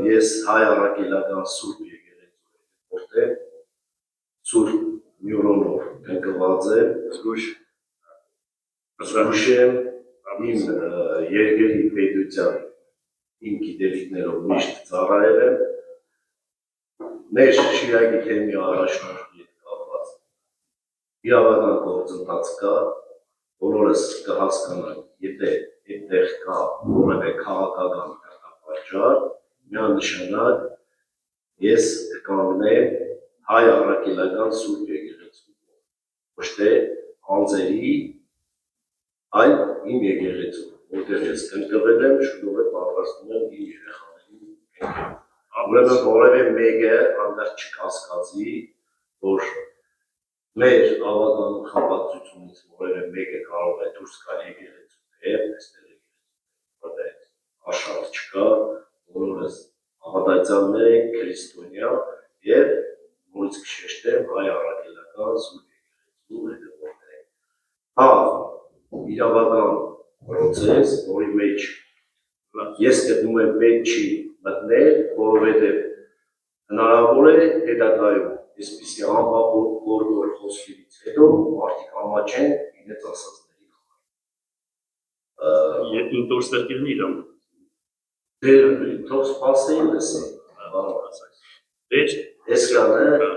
Ես հայ առաքելական սուրբ եկեղեցու որտեղ սուրբ Մյուրոնով կնկված եմ, զգուշ եմ իմ երկրի պետության իմ գիտելիքներով միշտ ծառայել եմ, մեր Շիրակի թեմի առաջնորդի հետ կապված իրավական գործընթաց կա, բոլորս կհասկանանք, եթե այդտեղ կա որևէ քաղաքական պատճառ, միանշանակ ես կկանգնեմ հայ առաքելական սուրբ եկեղեցու, ոչ թե անձերի, այլ իմ եկեղեցու, որտեղ ես կնկվել եմ, շուտով պատրաստում եմ իմ երեխաներին կենքել։ Ուրեմն որևէ մեկը հանդարտ չկասկածի, որ մեր ավականու խմբակցությունից որևէ մեկը կարող է դուրս գալ եկեղեցու թեև, այստեղ եկեղեցու աշխարհ չկա, բոլորս հավատացյալներ ենք, քրիստոնյա եւ նորից կշեշտեմ հայ առաքելական սուրբ եկեղեցու հետևորդներ ենք։ Հա, իրավական պրոցես, որի մեջ ես գտնում եմ պետք չի մտնել, որովհետեւ հնարավոր է հետագայում այսպիսի անպատվոր խոսքերից հետո մարդիկ ամաչեն իրենց ասածների համար։ Ինչ դուրսեր կլինի իրոք։ Դե թող սպասեին լսեն, Էս Էսկանը